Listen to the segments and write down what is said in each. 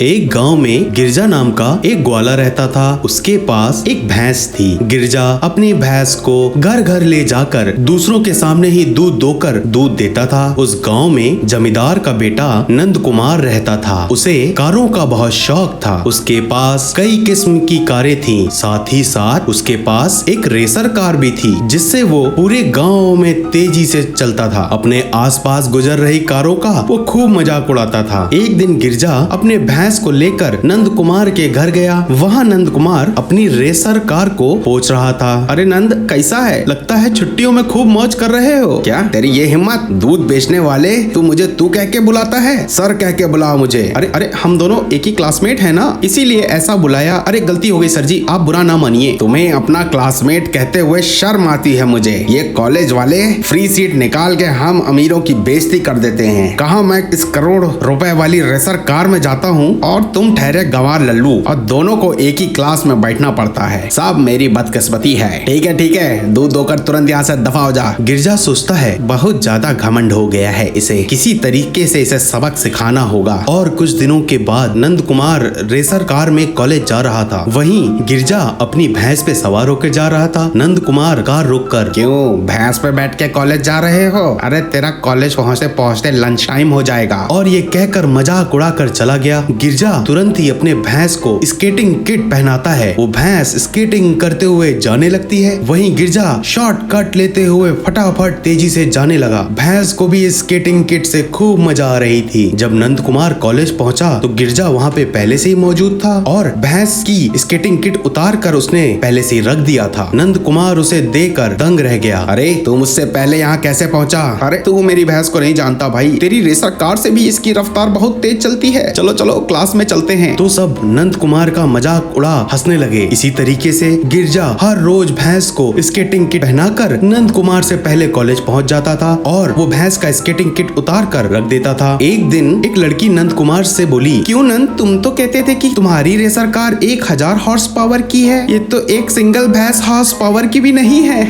एक गांव में गिरजा नाम का एक ग्वाला रहता था। उसके पास एक भैंस थी। गिरजा अपनी भैंस को घर घर ले जाकर दूसरों के सामने ही दूध दोकर दूध देता था। उस गांव में जमींदार का बेटा नंद कुमार रहता था। उसे कारों का बहुत शौक था। उसके पास कई किस्म की कारें थीं। साथ ही साथ उसके पास एक रेसर कार भी थी, जिससे वो पूरे गांव में तेजी से चलता था। अपने आसपास गुजर रही कारों का वो खूब मजाक उड़ाता था। एक दिन गिरजा अपने भैंस को लेकर नंद कुमार के घर गया। वहाँ नंद कुमार अपनी रेसर कार को पोंछ रहा था। अरे नंद, कैसा है? लगता है छुट्टियों में खूब मौज कर रहे हो। क्या तेरी ये हिम्मत? दूध बेचने वाले, तू मुझे तू कह के बुलाता है? सर कह के बुलाओ मुझे। अरे अरे, हम दोनों एक ही क्लासमेट है ना, इसीलिए ऐसा बुलाया। अरे गलती हो गई सर जी, आप बुरा ना मानिए। तुम्हें अपना क्लासमेट कहते हुए शर्म आती है मुझे। ये कॉलेज वाले फ्री सीट निकाल के हम अमीरों की बेइज्जती कर देते हैं। कहा मैं इस करोड़ रुपए वाली रेसर कार में जाता हूँ और तुम ठहरे गंवार लल्लू, और दोनों को एक ही क्लास में बैठना पड़ता है। सब मेरी बदकिस्मती है। ठीक है, दूध दोकर तुरंत यहाँ से दफा हो जा। गिरजा सोचता है बहुत ज्यादा घमंड हो गया है इसे, किसी तरीके से इसे सबक सिखाना होगा। और कुछ दिनों के बाद नंद कुमार रेसर कार में कॉलेज जा रहा था। वहीं गिरजा अपनी भैंस पे सवार होकर जा रहा था। नंद कुमार कार रोक कर, क्यों भैंस पे बैठ के कॉलेज जा रहे हो? अरे तेरा कॉलेज पहुँचते पहुँचते लंच टाइम हो जाएगा। और ये कहकर मजाक उड़ाकर चला गया। गिरजा तुरंत ही अपने भैंस को स्केटिंग किट पहनाता है। वो भैंस स्केटिंग करते हुए जाने लगती है। वहीं गिरजा शॉर्टकट लेते हुए फटाफट तेजी से जाने लगा। भैंस को भी स्केटिंग किट से खूब मजा आ रही थी। जब नंद कुमार कॉलेज पहुंचा तो गिरजा वहां पे पहले से ही मौजूद था और भैंस की स्केटिंग किट उतार कर उसने पहले से ही रख दिया था। नंद कुमार उसे देखकर दंग रह गया। अरे तू मुझसे पहले यहाँ कैसे पहुँचा? अरे तू मेरी भैंस को नहीं जानता भाई, तेरी रेसर कार से भी इसकी रफ्तार बहुत तेज चलती है। चलो चलो क्लास में चलते हैं। तो सब नंद कुमार का मजाक उड़ा हंसने लगे। इसी तरीके से गिरजा हर रोज भैंस को स्केटिंग किट पहनाकर नंद कुमार से पहले कॉलेज पहुंच जाता था और वो भैंस का स्केटिंग किट उतार कर रख देता था। एक दिन एक लड़की नंद कुमार से बोली, क्यों नंद, तुम तो कहते थे कि तुम्हारी रेसर कार 1000 हॉर्स पावर की है, ये तो एक सिंगल भैंस हॉर्स पावर की भी नहीं है।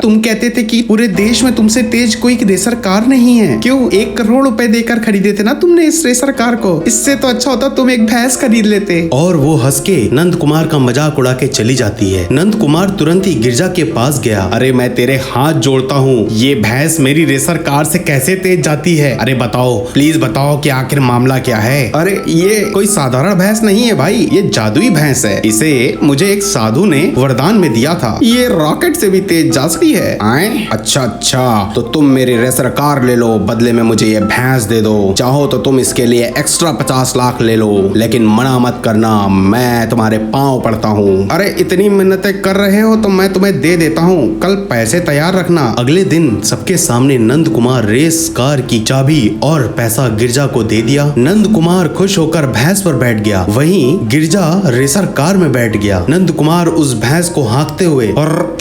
तुम कहते थे कि पूरे देश में तुमसे तेज कोई रेसर कार नहीं है। क्यों 1 करोड़ रुपए देकर खरीदे थे ना तुमने इस रेसर कार को? इससे तो अच्छा होता तुम एक भैंस खरीद लेते। और वो हंस के नंद कुमार का मजाक उड़ा के चली जाती है। नंद कुमार तुरंत ही गिरजा के पास गया। अरे मैं तेरे हाथ जोड़ता हूँ, ये भैंस मेरी रेसर कार से कैसे तेज जाती है? अरे बताओ, प्लीज बताओ कि आखिर मामला क्या है? अरे ये कोई साधारण भैंस नहीं है भाई, ये जादुई भैंस है। इसे मुझे एक साधु ने वरदान में दिया था। ये रॉकेट से भी तेज जा सकती है। आए? अच्छा, तो तुम मेरी रेसर कार ले लो, बदले में मुझे ये भैंस दे दो। चाहो तो तुम इसके लिए एक्स्ट्रा 50 लाख ले लो, लेकिन मना मत करना, मैं तुम्हारे पांव पड़ता हूँ। अरे इतनी मिन्नतें कर रहे हो तो मैं तुम्हें दे देता हूँ, कल पैसे तैयार रखना। अगले दिन सबके सामने नंद कुमार रेस कार की चाबी और पैसा गिरजा को दे दिया। नंद कुमार खुश होकर भैंस पर बैठ गया। वहीं गिरजा रेसर कार में बैठ गया। नंद कुमार उस भैंस को हाँकते हुए और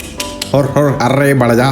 अरे बढ़ जा।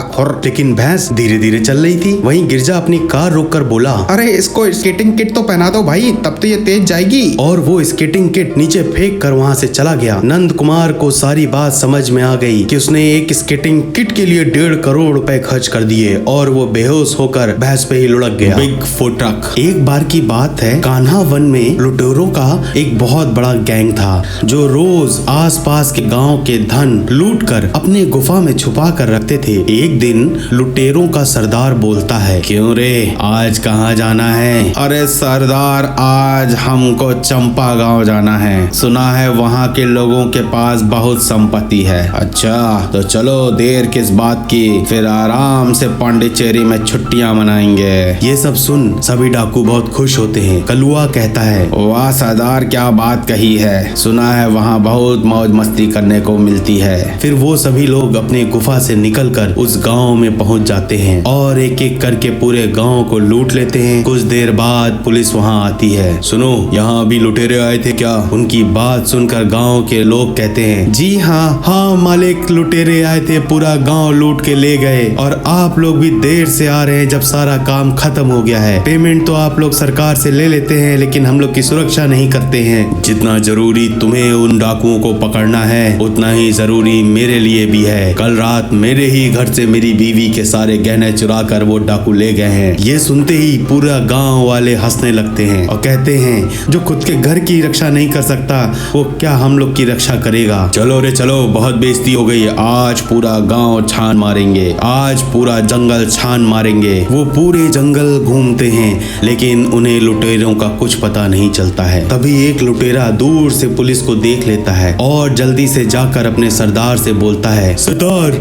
लेकिन भैंस धीरे धीरे चल रही थी। वहीं गिरजा अपनी कार रोककर बोला, अरे इसको स्केटिंग किट तो पहना दो भाई, तब तो ये तेज जाएगी। और वो स्केटिंग किट नीचे फेंक कर वहाँ से चला गया। नंद कुमार को सारी बात समझ में आ गई कि उसने एक स्केटिंग किट के लिए 1.5 करोड़ रुपए खर्च कर दिए और वो बेहोश होकर भैंस पे ही लुढ़क गया। बिग फुटक। एक बार की बात है, कान्हा वन में लुटेरों का एक बहुत बड़ा गैंग था, जो रोज आसपास के गांव के धन लूट कर अपने गुफा में छुपा कर रखते थे। एक दिन लुटेरों का सरदार बोलता है, क्यों रे, आज कहाँ जाना है? अरे सरदार, आज हमको चंपा गांव जाना है। सुना है वहाँ के लोगों के पास बहुत संपत्ति है। अच्छा तो चलो, देर किस बात की, फिर आराम से पांडिचेरी में छुट्टियां मनाएंगे। ये सब सुन सभी डाकू बहुत खुश होते हैं। कलुआ कहता है, वाह सरदार, क्या बात कही है। सुना है वहाँ बहुत मौज मस्ती करने को मिलती है। फिर वो सभी लोग अपने गुफा से निकलकर उस गांव में पहुंच जाते हैं और एक एक करके पूरे गांव को लूट लेते हैं। कुछ देर बाद पुलिस वहां आती है। सुनो, यहाँ भी लुटेरे आए थे क्या? उनकी बात सुनकर गांव के लोग कहते हैं, जी हाँ मालिक, लुटेरे आए थे, पूरा गांव लूट के ले गए और आप लोग भी देर से आ रहे हैं जब सारा काम खत्म हो गया है। पेमेंट तो आप लोग सरकार से ले लेते हैं, लेकिन हम लोग की सुरक्षा नहीं करते हैं। जितना जरूरी तुम्हें उन डाकुओं को पकड़ना है, उतना ही जरूरी मेरे लिए भी है। कल रात मेरे ही घर से मेरी बीवी के सारे गहने चुरा कर वो डाकू ले गए हैं। ये सुनते ही पूरा गांव वाले हंसने लगते हैं और कहते हैं जो खुद के घर की रक्षा नहीं कर सकता वो क्या हम लोग की रक्षा करेगा। चलो रे चलो, बहुत बेइज्जती हो गई, आज पूरा गांव छान मारेंगे, आज पूरा जंगल छान मारेंगे। वो पूरे जंगल घूमते हैं लेकिन उन्हें लुटेरों का कुछ पता नहीं चलता है। तभी एक लुटेरा दूर से पुलिस को देख लेता है और जल्दी से जाकर अपने सरदार से बोलता है, सरदार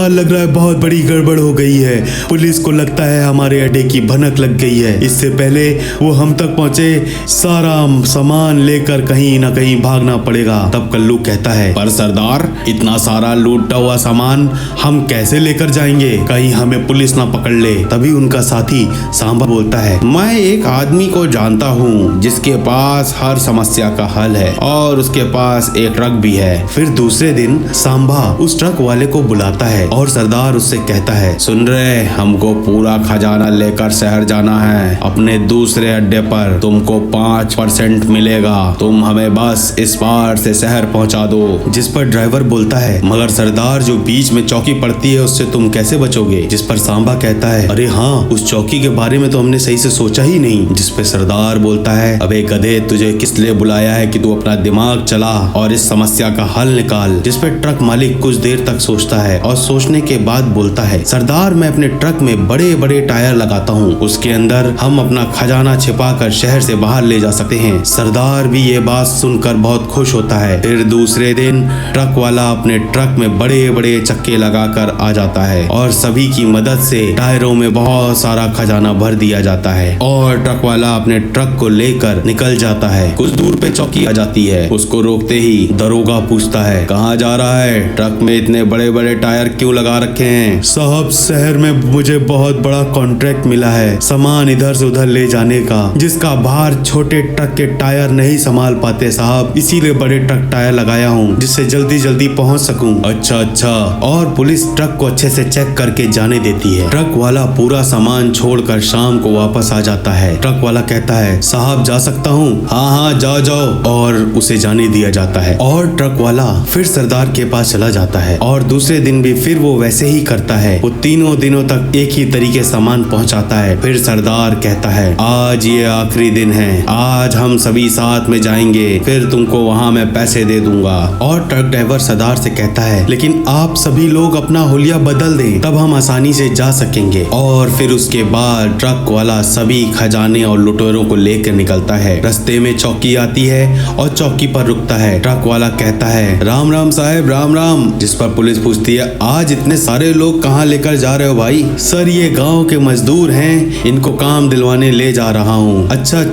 लग रहा है बहुत बड़ी गड़बड़ हो गई है। पुलिस को लगता है हमारे अड्डे की भनक लग गई है। इससे पहले वो हम तक पहुंचे सारा सामान लेकर कहीं ना कहीं भागना पड़ेगा। तब कल्लू कहता है, पर सरदार इतना सारा लूटा हुआ सामान हम कैसे लेकर जाएंगे, कहीं हमें पुलिस ना पकड़ ले। तभी उनका साथी सांबा बोलता है, मैं एक आदमी को जानता हूँ जिसके पास हर समस्या का हल है और उसके पास एक ट्रक भी है। फिर दूसरे दिन सांबा उस ट्रक वाले को बुलाता है और सरदार उससे कहता है, सुन रहे, हमको पूरा खजाना लेकर शहर जाना है। अपने दूसरे अड्डे पर तुमको 5% मिलेगा, तुम हमें बस इस पार से शहर पहुंचा दो। जिस पर ड्राइवर बोलता है, मगर सरदार जो बीच में चौकी पड़ती है उससे तुम कैसे बचोगे। जिस पर सांबा कहता है, अरे हाँ, उस चौकी के बारे में तो हमने सही से सोचा ही नहीं। जिस पे सरदार बोलता है, अबे गधे, तुझे किस लिए बुलाया है कि तू अपना दिमाग चला और इस समस्या का हल निकाल। जिस पे ट्रक मालिक कुछ देर तक सोचता है और सोचने के बाद बोलता है, सरदार मैं अपने ट्रक में बड़े बड़े टायर लगाता हूँ, उसके अंदर हम अपना खजाना छिपा कर शहर से बाहर ले जा सकते हैं। सरदार भी ये बात सुनकर बहुत खुश होता है। फिर दूसरे दिन ट्रक वाला अपने ट्रक में बड़े बड़े चक्के लगाकर आ जाता है और सभी की मदद से टायरों में बहुत सारा खजाना भर दिया जाता है और ट्रक वाला अपने ट्रक को लेकर निकल जाता है। कुछ दूर पे चौकी आ जाती है, उसको रोकते ही दरोगा पूछता है, कहाँ जा रहा है, ट्रक में इतने बड़े बड़े टायर क्यों लगा रखे हैं। साहब, शहर में मुझे बहुत बड़ा कॉन्ट्रैक्ट मिला है सामान इधर से उधर ले जाने का, जिसका भार छोटे ट्रक के टायर नहीं संभाल पाते साहब, इसीलिए बड़े ट्रक टायर लगाया हूँ जिससे जल्दी जल्दी पहुँच सकूँ। अच्छा। और पुलिस ट्रक को अच्छे से चेक करके जाने देती है। ट्रक वाला पूरा सामान छोड़कर शाम को वापस आ जाता है। ट्रक वाला कहता है, साहब जा सकता हूँ। हाँ जाओ, और उसे जाने दिया जाता है। और ट्रक वाला फिर सरदार के पास चला जाता है और दूसरे दिन भी फिर वो वैसे ही करता है। वो तीनों दिनों तक एक ही तरीके सामान पहुंचाता है। फिर सरदार कहता है, आज ये आखिरी दिन है, आज हम सभी साथ में जाएंगे, फिर तुमको वहाँ मैं पैसे दे दूंगा। और ट्रक ड्राइवर सरदार से कहता है, लेकिन आप सभी लोग अपना हुलिया बदल दें, तब हम आसानी से जा सकेंगे। और फिर उसके बाद ट्रक वाला सभी खजाने और लुटेरों को लेकर निकलता है। रास्ते में चौकी आती है और चौकी पर रुकता है। ट्रक वाला कहता है, राम राम साहब, राम राम। जिस पर पुलिस पूछती है, आज इतने सारे लोग कहाँ लेकर जा रहे हो भाई। सर ये गांव के मजदूर हैं, इनको काम दिलवाने ले जा रहा हूँ। अच्छा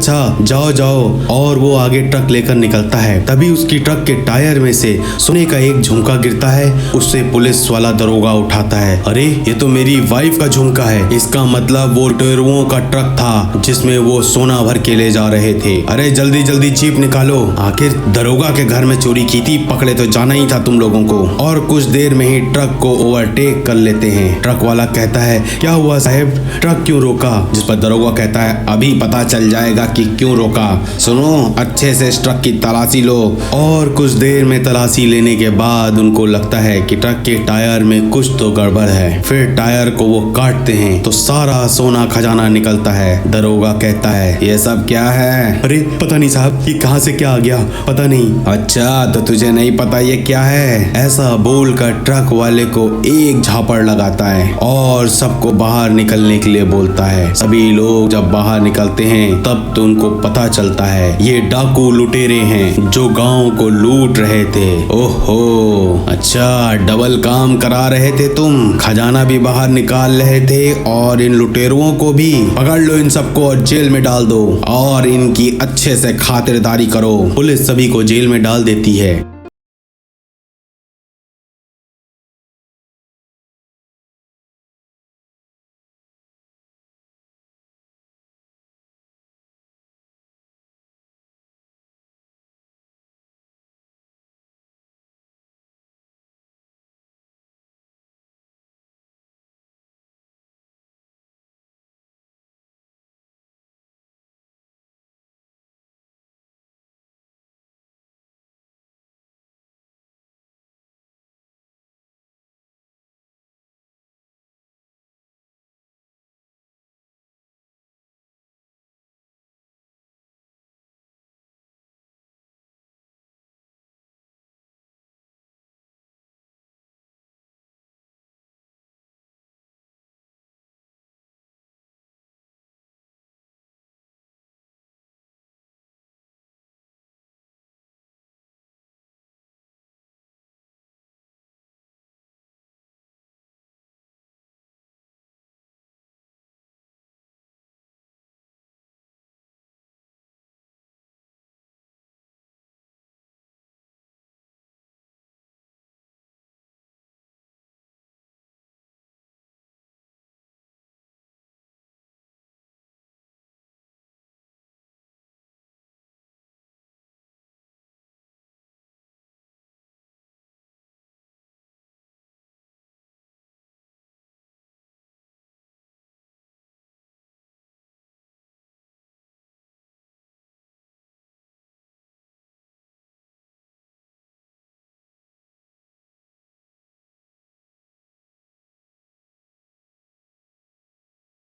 जाओ। और वो आगे ट्रक लेकर निकलता है। तभी उसकी ट्रक के टायर में से सोने का एक झुमका गिरता है। उससे पुलिस वाला दरोगा उठाता है, अरे ये तो मेरी वाइफ का झुमका है, इसका मतलब वो लुटेरों का ट्रक था जिसमें वो सोना भर के ले जा रहे थे। अरे जल्दी जीप निकालो, आखिर दरोगा के घर में चोरी की थी, पकड़े तो जाना ही था तुम लोगों को। और कुछ देर में ही ट्रक को ओवरटेक कर लेते हैं। ट्रक वाला कहता है, क्या हुआ साहब, ट्रक क्यों रोका। जिस पर दरोगा कहता है, अभी पता चल जाएगा कि क्यों रोका। सुनो, अच्छे से इस ट्रक की तलाशी लो। और कुछ देर में तलाशी लेने के बाद उनको लगता है कि ट्रक के टायर में कुछ तो गड़बड़ है। फिर टायर को वो काटते हैं तो सारा सोना खजाना निकलता है। दरोगा कहता है, ये सब क्या है। अरे पता नहीं साहब, ये कहाँ से क्या आ गया, पता नहीं। अच्छा, तो तुझे नहीं पता ये क्या है। ऐसा बोलकर ट्रक वाले को एक झापड़ लगाता है और सबको बाहर निकलने के लिए बोलता है। सभी लोग जब बाहर निकलते हैं तब तो उनको पता चलता है ये डाकू लुटेरे हैं जो गांव को लूट रहे थे। ओहो, अच्छा, डबल काम करा रहे थे तुम, खजाना भी बाहर निकाल रहे थे और इन लुटेरों को भी पकड़ लो, इन सबको और जेल में डाल दो और इनकी अच्छे से खातिरदारी करो। पुलिस सभी को जेल में डाल देती है।